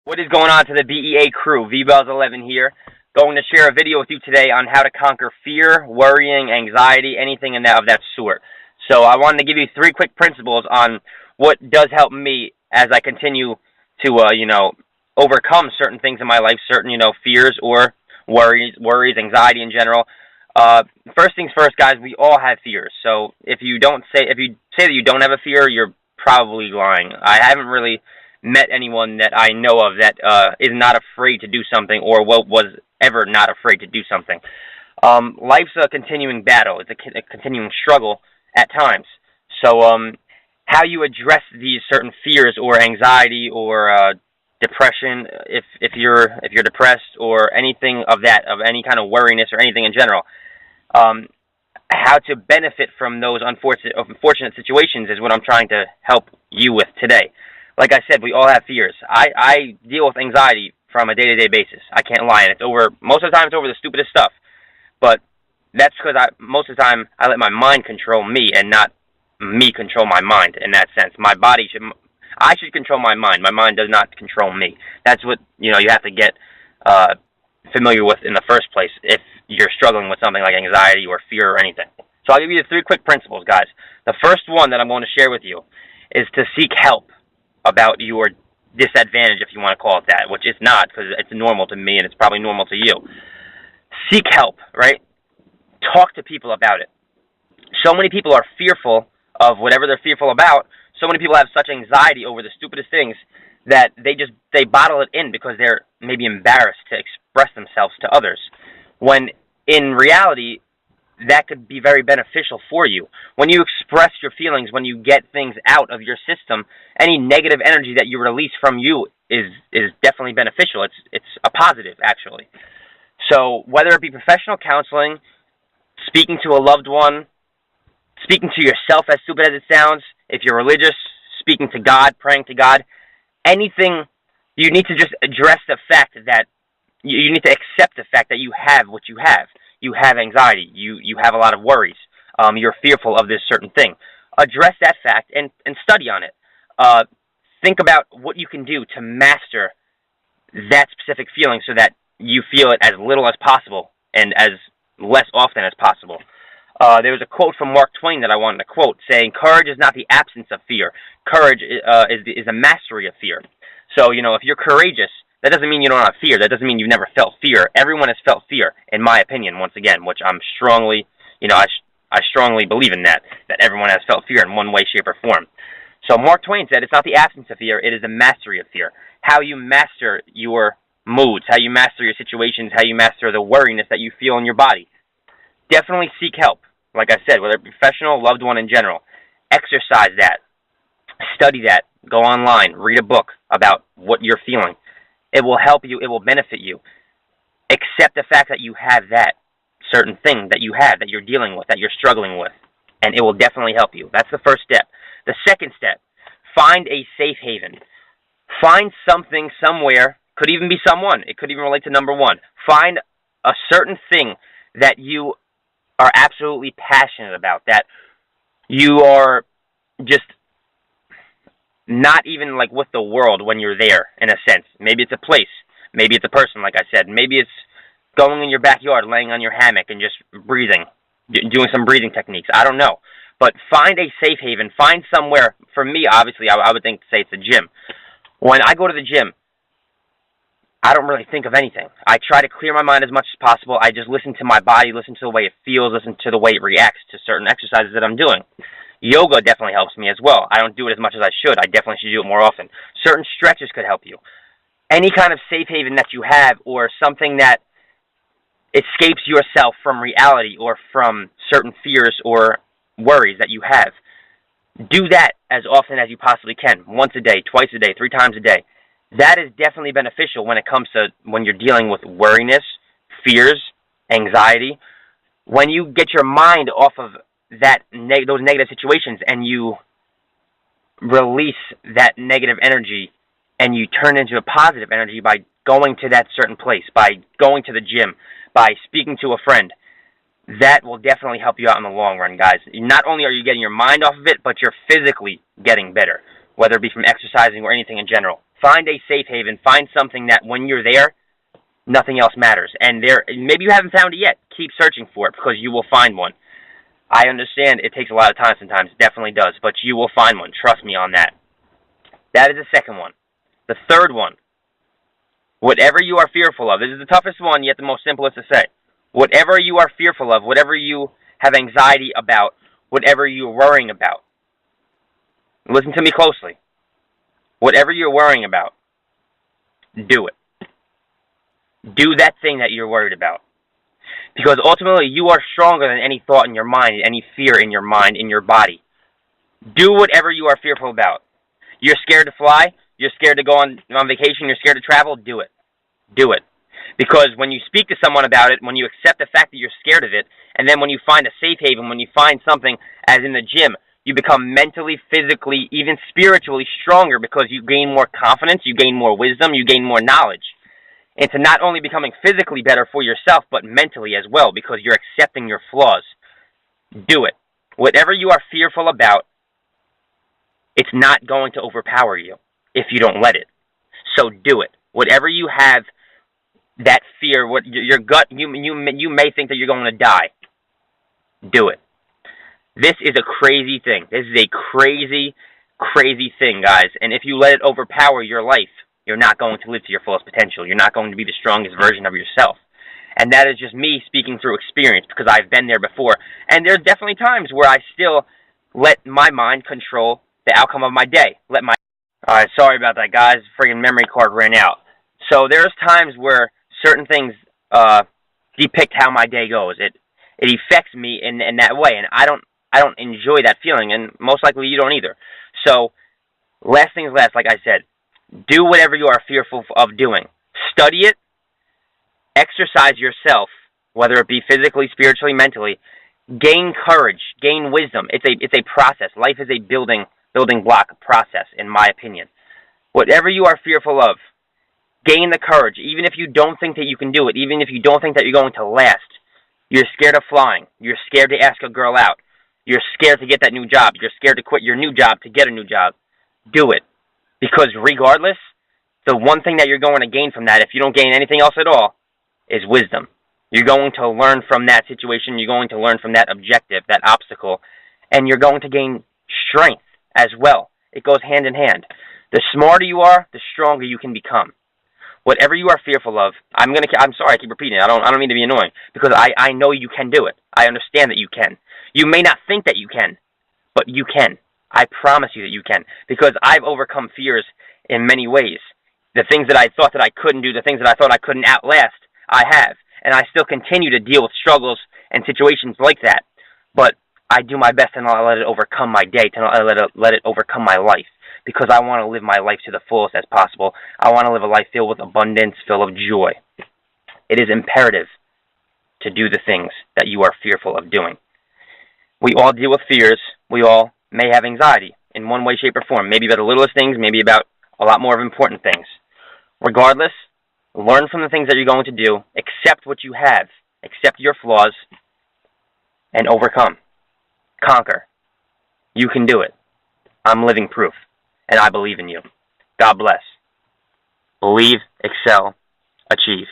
What is going on to the B.E.A. crew? V-Bells11 here. Going to share a video with you today on how to conquer fear, worrying, anxiety, anything of that sort. So I wanted to give you 3 quick principles on what does help me as I continue to, overcome certain things in my life, certain, fears or worries, anxiety in general. First things first, guys, we all have fears. So if you say that you don't have a fear, you're probably lying. I haven't really met anyone that I know of that is not afraid to do something or was ever not afraid to do something. Life's a continuing battle. It's a continuing struggle at times. So how you address these certain fears or anxiety or depression, if you're depressed or anything of any kind of worriness or anything in general, how to benefit from those unfortunate situations is what I'm trying to help you with today. Like I said, we all have fears. I deal with anxiety from a day-to-day basis. I can't lie, and most of the time it's over the stupidest stuff. But that's because most of the time I let my mind control me and not me control my mind in that sense. I should control my mind. My mind does not control me. That's what, you have to get familiar with in the first place if you're struggling with something like anxiety or fear or anything. So I'll give you the 3 quick principles, guys. The first one that I'm going to share with you is to seek help about your disadvantage, if you want to call it that, which it's not, because it's normal to me and it's probably normal to you. Seek help, right? Talk to people about it. So many people are fearful of whatever they're fearful about. So many people have such anxiety over the stupidest things that they bottle it in because they're maybe embarrassed to express themselves to others. When in reality, that could be very beneficial for you. When you express your feelings, when you get things out of your system, any negative energy that you release from you is definitely beneficial. It's a positive, actually. So whether it be professional counseling, speaking to a loved one, speaking to yourself, as stupid as it sounds, if you're religious, speaking to God, praying to God, anything, you need to just address the fact that you need to accept the fact that you have what you have. You have anxiety. You have a lot of worries. You're fearful of this certain thing. Address that fact and study on it. Think about what you can do to master that specific feeling so that you feel it as little as possible and as less often as possible. There was a quote from Mark Twain that I wanted to quote saying, "Courage is not the absence of fear. Courage is a mastery of fear." So, if you're courageous, that doesn't mean you don't have fear. That doesn't mean you've never felt fear. Everyone has felt fear, in my opinion, once again, which I'm strongly, I strongly believe in that everyone has felt fear in one way, shape, or form. So Mark Twain said, it's not the absence of fear, it is the mastery of fear. How you master your moods, how you master your situations, how you master the worriness that you feel in your body. Definitely seek help. Like I said, whether it be professional, loved one in general. Exercise that. Study that. Go online. Read a book about what you're feeling. It will help you. It will benefit you. Accept the fact that you have that certain thing that you have, that you're dealing with, that you're struggling with, and it will definitely help you. That's the first step. The second step, find a safe haven. Find something somewhere, could even be someone. It could even relate to number 1. Find a certain thing that you are absolutely passionate about, that you are just not even like with the world when you're there, in a sense. Maybe it's a place. Maybe it's a person, like I said. Maybe it's going in your backyard, laying on your hammock and just breathing, doing some breathing techniques. I don't know. But find a safe haven. Find somewhere. For me, obviously, I would say it's a gym. When I go to the gym, I don't really think of anything. I try to clear my mind as much as possible. I just listen to my body, listen to the way it feels, listen to the way it reacts to certain exercises that I'm doing. Yoga definitely helps me as well. I don't do it as much as I should. I definitely should do it more often. Certain stretches could help you. Any kind of safe haven that you have or something that escapes yourself from reality or from certain fears or worries that you have, do that as often as you possibly can. Once a day, twice a day, 3 times a day. That is definitely beneficial when it comes to when you're dealing with worriness, fears, anxiety. When you get your mind off of those negative situations and you release that negative energy and you turn into a positive energy by going to that certain place, by going to the gym, by speaking to a friend, that will definitely help you out in the long run, guys. Not only are you getting your mind off of it, but you're physically getting better, whether it be from exercising or anything in general. Find a safe haven. Find something that when you're there, nothing else matters. And maybe you haven't found it yet. Keep searching for it, because you will find one. I understand it takes a lot of time sometimes. It definitely does. But you will find one. Trust me on that. That is the second one. The third one. Whatever you are fearful of. This is the toughest one, yet the most simplest to say. Whatever you are fearful of, whatever you have anxiety about, whatever you're worrying about. Listen to me closely. Whatever you're worrying about, do it. Do that thing that you're worried about. Because ultimately, you are stronger than any thought in your mind, any fear in your mind, in your body. Do whatever you are fearful about. You're scared to fly? You're scared to go on vacation? You're scared to travel? Do it. Do it. Because when you speak to someone about it, when you accept the fact that you're scared of it, and then when you find a safe haven, when you find something, as in the gym, you become mentally, physically, even spiritually stronger, because you gain more confidence, you gain more wisdom, you gain more knowledge. Into not only becoming physically better for yourself, but mentally as well, because you're accepting your flaws. Do it. Whatever you are fearful about, it's not going to overpower you if you don't let it. So do it. Whatever you have, that fear, what your gut, you may think that you're going to die. Do it. This is a crazy thing. This is a crazy, crazy thing, guys. And if you let it overpower your life, you're not going to live to your fullest potential. You're not going to be the strongest version of yourself. And that is just me speaking through experience, because I've been there before. And there's definitely times where I still let my mind control the outcome of my day. Alright, sorry about that, guys. Friggin' memory card ran out. So there's times where certain things depict how my day goes. It affects me in that way, and I don't enjoy that feeling, and most likely you don't either. So, last things last, like I said, do whatever you are fearful of doing. Study it. Exercise yourself, whether it be physically, spiritually, mentally. Gain courage. Gain wisdom. It's a process. Life is a building block process, in my opinion. Whatever you are fearful of, gain the courage. Even if you don't think that you can do it, even if you don't think that you're going to last. You're scared of flying. You're scared to ask a girl out. You're scared to get that new job. You're scared to quit your new job to get a new job. Do it. Because regardless, the one thing that you're going to gain from that, if you don't gain anything else at all, is wisdom. You're going to learn from that situation. You're going to learn from that objective, that obstacle. And you're going to gain strength as well. It goes hand in hand. The smarter you are, the stronger you can become. Whatever you are fearful of, I'm sorry I keep repeating it. I don't mean to be annoying, because I know you can do it. I understand that you can. You may not think that you can, but you can. I promise you that you can, because I've overcome fears in many ways. The things that I thought that I couldn't do, the things that I thought I couldn't outlast, I have. And I still continue to deal with struggles and situations like that. But I do my best to not let it overcome my day, to not let it overcome my life, because I want to live my life to the fullest as possible. I want to live a life filled with abundance, filled of joy. It is imperative to do the things that you are fearful of doing. We all deal with fears. We all may have anxiety in one way, shape, or form. Maybe about the littlest things, maybe about a lot more of important things. Regardless, learn from the things that you're going to do, accept what you have, accept your flaws, and overcome. Conquer. You can do it. I'm living proof, and I believe in you. God bless. Believe, excel, achieve.